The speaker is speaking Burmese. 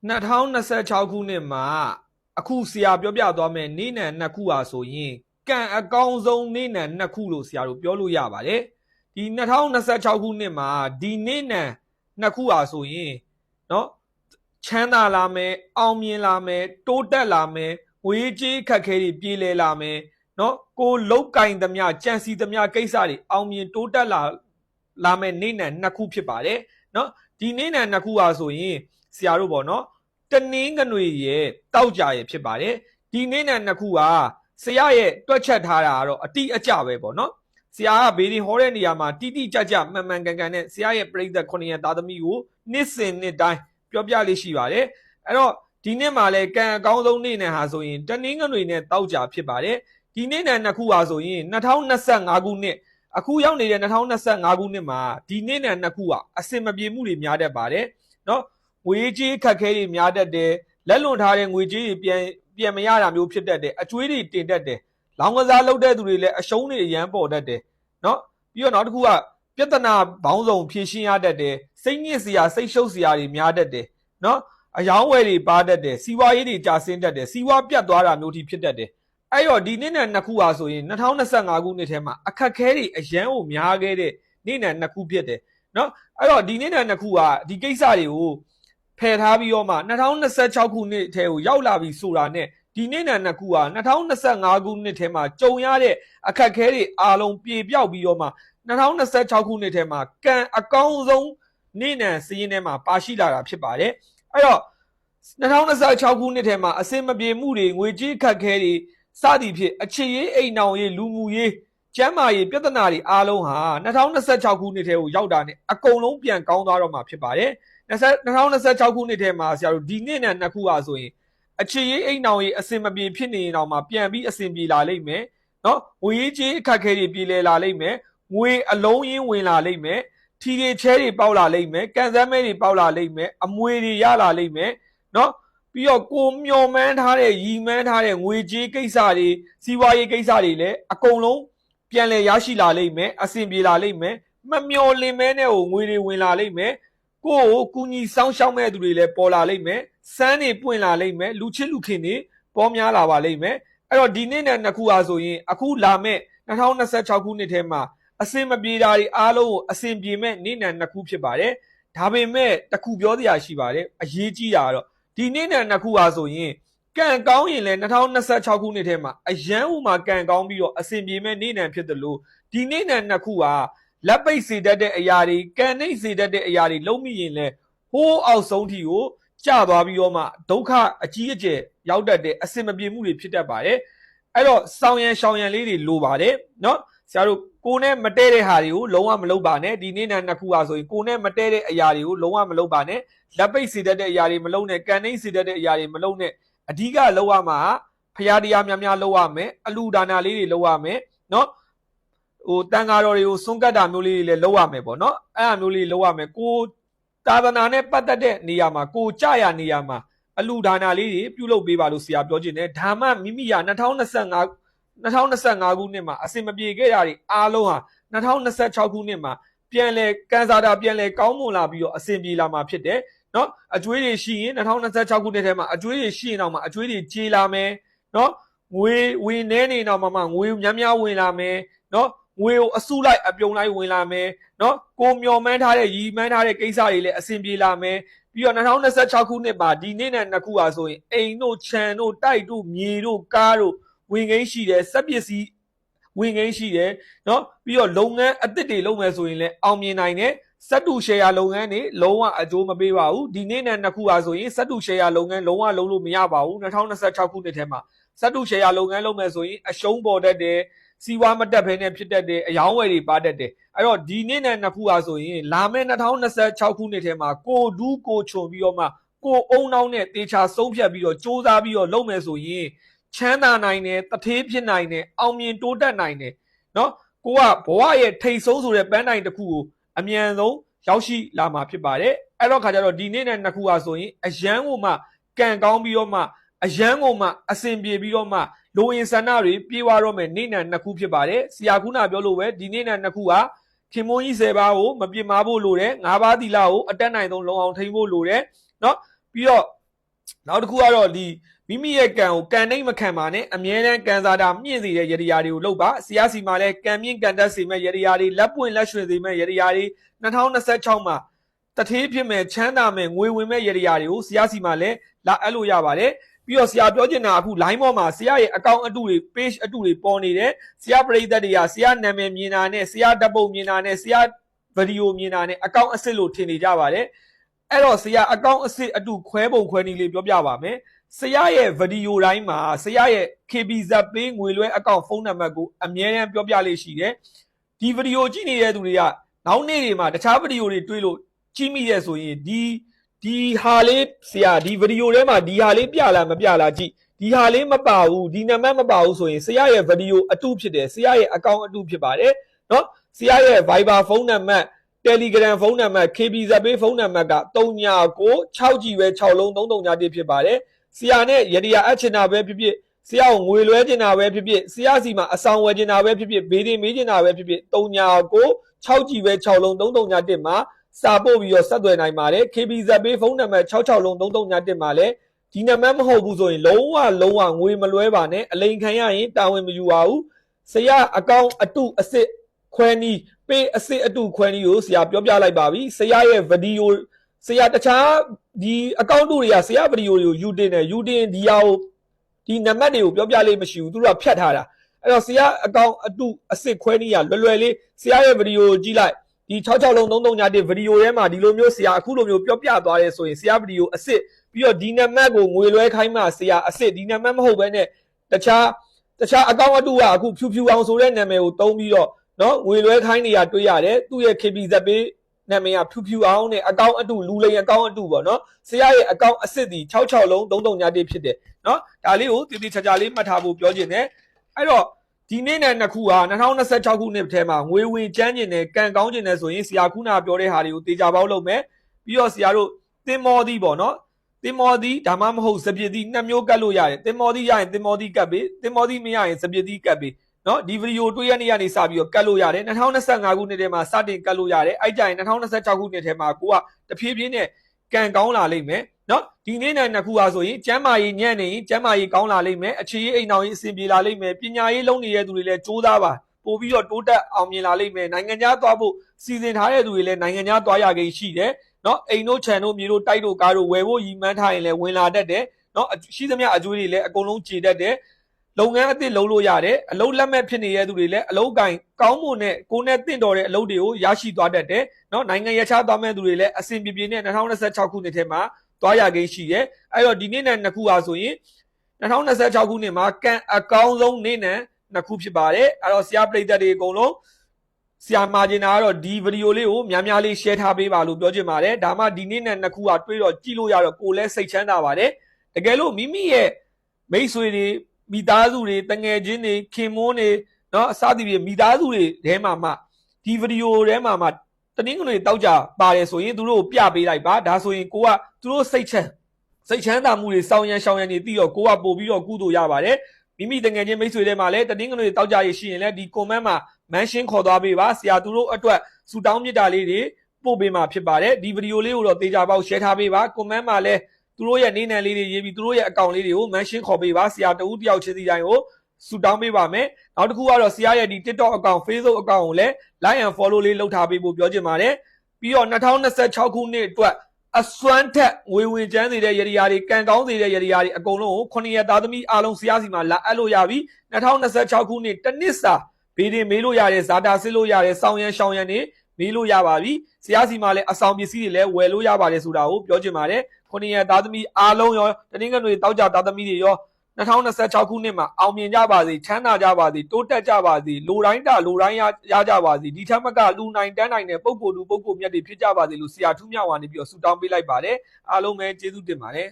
2026 ခုနှစ်မှာအခုဆရာပြောပြသွားမယ်နေ့နံနှစ်ခုဟာဆိုရင်ကံအကောင်းဆုံးနေ့နံနှစ်ခုလို့ဆရာတို့ပြောလို့ရပါတယ်ဒီ2026ခုနှစ်မှာဒီနေ့နံနှစ်ခုဟာဆိုရင်เนาะချမ်းသာလာမယ်အောင်မြင်လာမယ်တိုးတက်လာမယ်ငွေကြေးခက်ခဲတွေပြေလည်လာမယ်เนาะကိုလုတ်ကင်သမျှကြံစီသမျှကိစ္စတွေအောင်မြင်တိုးတက်လာမယ်နေ့နံနှစ်ခုဖြစ်ပါတယ်เนาะဒီနေ့နံနှစ်ခုဟာဆိုရင်ဆရာတို့ပေါ့เนาะတနင်္ဂနွေရဲ့တောက်ကြရဲ့ဖြစ်ပါတယ်ဒီနေ့နံနှစ်ခုဟာဆရာရဲ့တွက်ချက်ထားတာကတော့အတိအကျပဲပေါ့เนาะဆရာကဘေးရင်ဟောတဲ့နေရာမှာတိတိကျကျမှန်မှန်ကန်ကန်နဲ့ဆရာရဲ့ပြိဿ900သားသမီးကိုနှစ်စဉ်နှစ်တိုင်းပြောပြလေးရှိပါတယ်အဲ့တော့ဒီနှစ်မှာလဲကံအကောင်းဆုံးနေ့နံဟာဆိုရင်တနင်္ဂနွေနဲ့တောက်ကြဖြစ်ပါတယ်ဒီနေ့နံနှစ်ခုဟာဆိုရင်2025ခုနှစ်အခုရောက်နေတဲ့2025ခုနှစ်မှာဒီနေ့နံနှစ်ခုဟာအစင်မပြေမှုတွေများတတ်ပါတယ်เนาะငွေကြေးခက်ခဲတွေများတတ်တယ်လက်လွန်ထားတဲ့ငွေကြေးတွေပြန်မရတာမျိုးဖြစ်တတ်တယ်အကျွေးတွေတင်တတ်တယ်လောင်ကစားလုပ်တဲ့သူတွေလည်းအရှုံးတွေအရန်ပေါ်တတ်တယ်เนาะပြီးတော့နောက်တစ်ခုကပြဿနာဘောင်းဆောင်ဖြေရှင်းရတတ်တယ်စိတ်ညစ်စရာစိတ်ရှုပ်စရာတွေများတတ်တယ်เนาะအယောင်းဝယ်တွေပါတတ်တယ်စီးပွားရေးတွေကြာဆင်းတတ်တယ်စီးပွားပြတ်သွားတာမျိုးထိဖြစ်တတ်တယ်အဲ့တော့ဒီနေ့နဲ့နှစ်ခုဟာဆိုရင်2025ခုနှစ်ထဲမှာအခက်ခဲတွေအရန်ကိုများခဲ့တဲ့နေ့နဲ့နှစ်ခုဖြစ်တယ်เนาะအဲ့တော့ဒီနေ့နဲ့နှစ်ခုကဒီကိစ္စတွေကိုဖယ်ထားပြီးတော့မှ2026ခုနှစ်ထဲကိုရောက်လာပြီဆိုတာနဲ့ဒီနေ့နဲ့နှစ်ခုဟာ2025ခုနှစ်ထဲမှာကြုံရတဲ့အခက်ခဲတွေအားလုံးပြေပြောက်ပြီးတော့မှ2026ခုနှစ်ထဲမှာကံအကောင်းဆုံးနေ့နဲ့စည်ရင်းထဲမှာပါရှိလာတာဖြစ်ပါတယ်အဲ့တော့2026ခုနှစ်ထဲမှာအစင်မပြေမှုတွေငွေကြေးခက်ခဲတွေစသည်ဖြင့်အခြေရေးအိမ်နောင်ရေးလူမှုရေးကျန်းမာရေးပြဿနာတွေအားလုံးဟာ2026ခုနှစ်ထဲကိုရောက်တာနဲ့အကုန်လုံးပြန်ကောင်းသွားတော့မှာဖြစ်ပါတယ်2026ခုနှစ်ထဲမှာဆရာတို့ဒီနေ့နဲ့နှစ်ခုဟာဆိုရင်အခြေရေးအိမ်နောင်ရေးအစင်မပြေဖြစ်နေရင်တော့မှပြန်ပြီးအစင်ပြေလာလိမ့်မယ်เนาะငွေကြေးအခက်ခဲတွေပြေလည်လာလိမ့်မယ်ငွေအလုံးရင်းဝင်လာလိမ့်မယ်ထီတွေချဲတွေပေါက်လာလိမ့်မယ်ကန်စမ်းမဲတွေပေါက်လာလိမ့်မယ်အမွေတွေရလာလိမ့်မယ်เนาะပြီးတော့ကိုမျောမှန်းထားတဲ့ရီမှန်းထားတဲ့ငွေကြေးကိစ္စတွေစီးပွားရေးကိစ္စတွေလည်းအကုန်လုံးပြန်လည်ရရှိလာလိမ့်မယ်အဆင်ပြေလာလိမ့်မယ်မမျောလင်မဲနဲ့ကိုငွေတွေဝင်လာလိမ့်မယ်ကိုကူညီဆောင်ရှောက်မဲ့သူတွေလည်းပေါ်လာလိမ့်မယ်စမ်းတွေပွင့်လာလိမ့်မယ်လူချစ်လူခင်တွေပေါ်များလာပါလိမ့်မယ်အဲ့တော့ဒီနေ့နဲ့နှစ်ခုဟာဆိုရင်အခုလာမဲ့2026ခုနှစ်ထဲမှာအစင်မပြေတာတွေအားလုံးကိုအစင်ပြေမဲ့နေ့နဲ့နှစ်ခုဖြစ်ပါတယ်ဒါပေမဲ့တစ်ခုပြောစရာရှိပါတယ်အရေးကြီးတာကတော့ဒီနေ့နဲ့နှစ်ခုဟာဆိုရင်ကံကောင်းရင်လည်း2026ခုနှစ်ထဲမှာအရန်ဥမှာကံကောင်းပြီးတော့အစင်ပြေမဲ့နေ့နဲ့ဖြစ်တယ်လို့ဒီနေ့နဲ့နှစ်ခုဟာလက်ပိတ်စေတတ်တဲ့အရာတွေကံနှိမ့်စေတတ်တဲ့အရာတွေလုံးမိရင်လဲဟိုးအောက်ဆုံးထိကိုကျသွားပြီးတော့မှဒုက္ခအကြီးအကျယ်ရောက်တတ်တဲ့အစင်မပြေမှုတွေဖြစ်တတ်ပါတယ်အဲ့တော့စောင်းရန်ရှောင်းရန်လေးတွေလိုပါတယ်เนาะဆရာတို့ကိုနဲ့မတဲတဲ့ဟာတွေကိုလုံးဝမလုပ်ပါနဲ့ဒီနေ့နဲ့နှစ်ခုဟာဆိုရင်ကိုနဲ့မတဲတဲ့အရာတွေကိုလုံးဝမလုပ်ပါနဲ့လက်ပိတ်စေတတ်တဲ့အရာတွေမလုပ်နဲ့ကံနှိမ့်စေတတ်တဲ့အရာတွေမလုပ်နဲ့အဓိကလုပ်ရမှာဖရာတရားများများလုပ်ရမယ်အလူဒါနာလေးတွေလုပ်ရမယ်เนาะဟိုတန်ဃာတော်တွေကိုစွန့်ကတ်တာမျိုးလေးတွေလည်းလုပ်ရမယ်ပေါ့เนาะအဲ့အမျိုးလေးလုပ်ရမယ်ကိုသာသနာနဲ့ပတ်သက်တဲ့နေရာမှာကိုကြရနေရာမှာအလူဒါနာလေးတွေပြုလုပ်ပေးပါလို့ဆရာပြောခြင်းနဲ့ဒါမှမိမိရ2025ခုနှစ်မှာအစင်မပြေခဲ့တာတွေအားလုံးဟာ2026ခုနှစ်မှာပြန်လဲကန်စာတာပြန်လဲကောင်းမွန်လာပြီးတော့အစင်ပြေလာမှာဖြစ်တယ်เนาะအကျွေးတွေရှိရင်2026ခုနှစ်ထဲမှာအကျွေးတွေရှိရင်တော့မှအကျွေးတွေကြေးလာမယ်เนาะငွေဝင်နေနေတော့မှငွေများများဝင်လာမယ်เนาะငွေကိုအစုလိုက်အပြုံလိုက်ဝင်လာမယ်เนาะကိုမျောမှန်းထားတဲ့ရီမှန်းထားတဲ့ကိစ္စတွေလည်းအစင်ပြေလာမယ်ပြီးတော့2026ခုနှစ်မှာဒီနေ့နဲ့နှစ်ခုဟာဆိုရင်အိမ်တို့ခြံတို့တိုက်တို့မြေတို့ကားတို့ဝင်ငိမ်းရှိတယ်စက်ပစ္စည်းဝင်ငိမ်းရှိတယ်เนาะပြီးတော့လုပ်ငန်းအသစ်တွေလုပ်မယ်ဆိုရင်လည်းအောင်မြင်နိုင်တယ်စက်တူရှယ်ယာလုပ်ငန်းတွေလုံးဝအကျိုးမပေးပါဘူးဒီနေ့နဲ့နှစ်ခုဟာဆိုရင်စက်တူရှယ်ယာလုပ်ငန်းလုံးဝလုံးလို့မရပါဘူး2026ခုနှစ်ထဲမှာစက်တူရှယ်ယာလုပ်ငန်းလုပ်မယ်ဆိုရင်အရှုံးပေါ်တတ်တယ်စီးပွားမတက်ဘဲနဲ့ဖြစ်တတ်တယ်အယောင်းဝယ်တွေပါတတ်တယ်အဲ့တော့ဒီနေ့နဲ့နှစ်ခုဟာဆိုရင်လာမယ့်2026ခုနှစ်ထဲမှာကိုဒူးကိုချုံပြီးတော့မှကိုအုံနောက်နဲ့တေချာဆုံးဖြတ်ပြီးတော့စ조사ပြီးတော့လုပ်မယ်ဆိုရင်ချမ်းသာနိုင်တယ်တထေးဖြစ်နိုင်တယ်အောင်မြင်တိုးတက်နိုင်တယ်เนาะကိုကဘဝရဲ့ထိတ်ဆုံးဆိုတဲ့ပန်းတိုင်တစ်ခုကိုအမြန်ဆုံးရောက်ရှိလာမှာဖြစ်ပါတယ်အဲ့တော့ခါကျတော့ဒီနေ့နဲ့နှစ်ခုဟာဆိုရင်အရန်ကိုမှကံကောင်းပြီးတော့မှအရန်ကိုမှအစင်ပြေပြီးတော့မှလိုအင်ဆန္ဒတွေပြေးသွားတော့မယ်နေ့နဲ့နှစ်ခုဖြစ်ပါတယ်ဆရာခုနပြောလို့ပဲဒီနေ့နဲ့နှစ်ခုဟာခင်မွန်းကြီး10ပါးကိုမပြစ်မှားဖို့လိုတယ်9ပါးသီလကိုအတက်နိုင်ဆုံးလုံအောင်ထိန်းဖို့လိုတယ်เนาะပြီးတော့ နောက်တစ်ခုကတော့ဒီမိမိရဲ့ကံကိုကံနှိမ့်မခံပါနဲ့အမြဲတမ်းကံစားတာမြင့်စေတဲ့ယရိယာတွေကိုလုပ်ပါဆရာစီမှာလည်းကံမြင့်ကံတက်စေမဲ့ယရိယာတွေလက်ပွင့်လက်ရွှင်စေမဲ့ယရိယာတွေ2026မှာတထေးဖြစ်မဲ့ချမ်းသာမဲ့ငွေဝင်မဲ့ယရိယာတွေကိုဆရာစီမှာလည်းလာအပ်လို့ရပါတယ်ပြီးတော့ဆရာပြောချင်တာအခု line ပေါ်မှာဆရာရဲ့ account အတုတွေ page အတုတွေပေါ်နေတယ်ဆရာပရိသတ်တွေကဆရာနာမည်မြင်တာနဲ့ဆရာဓာတ်ပုံမြင်တာနဲ့ဆရာဗီဒီယိုမြင်တာနဲ့ account အစစ်လို့ထင်နေကြပါတယ်အဲ့တော့ဆရာ account အစစ်အတုခွဲပုံခွဲနည်းလေးပြောပြပါမယ်ဆရာရဲ့ဗီဒီယိုတိုင်းမှာဆရာရဲ့ KBZ Pay ငွေလွှဲ account ဖုန်းနံပါတ်ကိုအမြဲတမ်းပြောပြလေးရှိတယ်ဒီဗီဒီယိုကြည့်နေတဲ့သူတွေကနောက်နေ့တွေမှာတခြားဗီဒီယိုတွေတွေ့လို့ကြည့်မိရဆိုရင်ဒီဟာလေးဆရာဒီဗီဒီယိုထဲမှာဒီဟာလေးပြလားမပြလားကြည့်ဒီဟာလေးမပါဘူးဒီနံပါတ်မပါဘူးဆိုရင်ဆရာရဲ့ဗီဒီယိုအတုဖြစ်တယ်ဆရာရဲ့ account အတုဖြစ်ပါတယ်เนาะဆရာရဲ့ Viber ဖုန်းနံပါတ် Telegram ဖုန်းနံပါတ် KBZ Pay ဖုန်းနံပါတ်က3996ကြီးပဲ6လုံး331ဖြစ်ပါတယ်ဆရာနဲ့ယရိယာအချင်တာပဲဖြစ်ဖြစ်ဆရာကိုငွေလွှဲချင်တာပဲဖြစ်ဖြစ်ဆရာစီမှာအဆောင်ဝယ်ချင်တာပဲဖြစ်ဖြစ်ဘေးတင်မေးချင်တာပဲဖြစ်ဖြစ်3996ကြီးပဲ6လုံး331မှာစာပို့ပြီးတော့ဆက်သွယ်နိုင်ပါတယ် KBZ Pay ဖုန်းနံပါတ်66လုံး331မှာလည်းဒီနံပါတ်မဟုတ်ဘူးဆိုရင်လုံးဝငွေမလွှဲပါနဲ့အလိန်ခံရရင်တာဝန်မယူပါဘူးဆရာအကောင့်အတုအစစ်ခွဲနီးပေးအစစ်အတုခွဲနီးကိုဆရာပြောပြလိုက်ပါပြီဆရာရဲ့ဗီဒီယိုဆရာတခြားဒီအကောင့်တုတွေကဆရာဗီဒီယိုတွေကိုယူတင်ဒီဟာကိုဒီနံပါတ်တွေကိုပြောပြလေးမရှိဘူးသူတို့ကဖြတ်ထားတာအဲ့တော့ဆရာအကောင့်အတုအစစ်ခွဲနီးကလွယ်လေးဆရာရဲ့ဗီဒီယိုကိုကြည့်လိုက်ဒီ66လုံး331ဗီဒီယိုထဲမှာဒီလိုမျိုးဆရာအခုလိုမျိုးပြောပြသွားရဲဆိုရင်ဆရာဗီဒီယိုအစစ်ပြီးတော့ဒီနံပါတ်ကိုငွေလွှဲခိုင်းမှဆရာအစစ်ဒီနံပါတ်မဟုတ်ဘဲနဲ့တခြားအကောင့်အတုကအခုဖြူအောင်ဆိုတဲ့နာမည်ကိုတုံးပြီးတော့နော်ငွေလွှဲခိုင်းနေရတွေ့ရတယ်သူ့ရဲ့ KBZ Pay နာမည်ကဖြူအောင်နဲ့အကောင့်အတုလူလိန်အကောင့်အတုပေါ့နော်ဆရာရဲ့အကောင့်အစစ်ဒီ66လုံး331ဖြစ်တယ်နော်ဒါလေးကိုတည်တည်ချာချာလေးမှတ်ထားဖို့ပြောချင်တယ်အဲ့တော့ဒီနေ့နဲ့နှစ်ခုဟာ2026ခုနှစ်ထဲမှာငွေဝင်ကျန်းကျင်တယ်ကံကောင်းကျင်တယ်ဆိုရင်ဆရာခုနပြောတဲ့ဟာတွေကိုတေချာပေါက်လုပ်မယ်ပြီးတော့ဆရာတို့သင်္မောသီးပေါ့နော်သင်္မောသီးဒါမှမဟုတ်စပစ်သီးနှစ်မျိုးကတ်လို့ရတယ်သင်္မောသီးရရင်သင်္မောသီးကတ်ပေးသင်္မောသီးမရရင်စပစ်သီးကတ်ပေးနော်ဒီဗီဒီယိုတွေ့ရနေစပြီးတော့ကတ်လို့ရတယ်2025ခုနှစ်ထဲမှာစတင်ကတ်လို့ရတယ်အဲ့ကြရင်2026ခုနှစ်ထဲမှာကိုကတဖြည်းဖြည်းနဲ့ကံကောင်းလာလိမ့်မယ်နော်ဒီနေ့နဲ့နှစ်ခုဟာဆိုရင်ကျမ်းမာရေးညံ့နေရင်ကျမ်းမာရေးကောင်းလာလိမ့်မယ်အခြေရေးအိမ်အောင်ရေးအဆင်ပြေလာလိမ့်မယ်ပညာရေးလုံးနေတဲ့သူတွေလည်းစူးစမ်းပါပို့ပြီးတော့တိုးတက်အောင်မြင်လာလိမ့်မယ်နိုင်ငံခြားသွားဖို့စီစဉ်ထားတဲ့သူတွေလည်းနိုင်ငံခြားသွားရကိန်းရှိတယ်နော်အိမ်တို့ခြံတို့မြေတို့တိုက်တို့ကားတို့ဝယ်ဖို့ရည်မှန်းထားရင်လည်းဝင်လာတတ်တယ်နော်ရှိသမျှအကျွေးတွေလည်းအကုန်လုံးကျေတတ်တယ်လုပ်ငန်းအသစ်လုပ်လို့ရတယ်အလုပ်လက်မဲ့ဖြစ်နေတဲ့သူတွေလည်းအလုပ်ကင်ကောင်းမွန်တဲ့ကိုယ်နဲ့တင့်တော်တဲ့အလုပ်တွေကိုရရှိသွားတတ်တယ်နော်နိုင်ငံရခြားသွားမဲ့သူတွေလည်းအဆင်ပြေပြေနဲ့2026ခုနှစ်ထဲမှာသွားရကိန်းရှိတယ်အဲ့တော့ဒီနေ့နဲ့နှစ်ခုဟာဆိုရင်2026ခုနှစ်မှာကံအကောင်းဆုံးနေ့နဲ့နှစ်ခုဖြစ်ပါတယ်အဲ့တော့ဆရာပရိသတ်တွေအကုန်လုံးဆရာမာဂျင်နာကတော့ဒီဗီဒီယိုလေးကိုများလေး share ထားပေးပါလို့ပြောချင်ပါတယ်ဒါမှဒီနေ့နဲ့နှစ်ခုဟာတွေးတော့ကြည့်လို့ရတော့ကိုယ်လည်းစိတ်ချမ်းသာပါတယ်တကယ်လို့မိမိရဲ့မိတ်ဆွေတွေမိသားစုတွေတငယ်ချင်းတွေခင်မွန်းတွေเนาะအစသည်ဖြင့်မိသားစုတွေထဲမှာမှဒီဗီဒီယိုထဲမှာမှတနင်္ဂနွေတောက်ကြပါတယ်ဆိုရင်သူတို့ကိုပြပေးလိုက်ပါဒါဆိုရင်ကိုကသူတို့စိတ်ချမ်းသာမှုတွေစောင်းရန်ရှောင်းရန်တွေပြီးတော့ကိုကပို့ပြီးတော့ကုသိုလ်ရပါတယ်မိမိတငယ်ချင်းမိတ်ဆွေတွေမှာလည်းတနင်္ဂနွေတောက်ကြရရှိရင်လည်းဒီ comment မှာ mention ခေါ်သွားပေးပါဆရာသူတို့အတွက်စူတောင်းမြတ်တာလေးတွေပို့ပေးမှာဖြစ်ပါတယ်ဒီဗီဒီယိုလေးကိုတော့တေချာပေါက် share ထားပေးပါ comment မှာလည်းသူတို့ရဲ့နေနံလေးတွေရေးပြီးသူတို့ရဲ့အကောင့်လေးတွေကို mention ခေါ်ပေးပါဆရာတဦးတယောက်ချင်းစီတိုင်းကိုစူတောင်းပေးပါမယ်နောက်တစ်ခုကတော့ဆရာရဲ့ဒီ TikTok အကောင့် Facebook အကောင့်ကိုလည်း like and follow လေးလုပ်ထားပေးဖို့ပြောချင်ပါတယ်ပြီးတော့2026ခုနှစ်အတွက်အစွမ်းထက်ငွေဝင်ကျန်းစေတဲ့ယရိယာတွေကံကောင်းစေတဲ့ယရိယာတွေအကုန်လုံးကို9ရက်သားသမီးအားလုံးဆရာစီမှာလာအပ်လို့ရပြီ2026ခုနှစ်တစ်နှစ်စာဘေးတင်မေးလို့ရတယ်ဇာတာစစ်လို့ရတယ်စောင်းရန်ရှောင်းရန်တွေမေးလို့ရပါပြီဆရာစီမှာလည်းအဆောင်ပစ္စည်းတွေလည်းဝယ်လို့ရပါတယ်ဆိုတာကိုပြောချင်ပါတယ်9ရက်သားသမီးအားလုံးရောတနင်္ဂနွေတောက်ကြသားသမီးတွေရော2026ခုနှစ်မှာအောင်မြင်ကြပါစေချမ်းသာကြပါစေတိုးတက်ကြပါစေလိုတိုင်းရကြပါစေဒီထက်မကလူနိုင်တန်းနိုင်တဲ့ပုံကိုယ်လူပုံကိုယ်မြတ်တွေဖြစ်ကြပါစေလို့ဆရာထူးမြတ်ဝါနေပြီးတော့ဆုတောင်းပေးလိုက်ပါတယ်အားလုံးပဲကျေးဇူးတင်ပါတယ်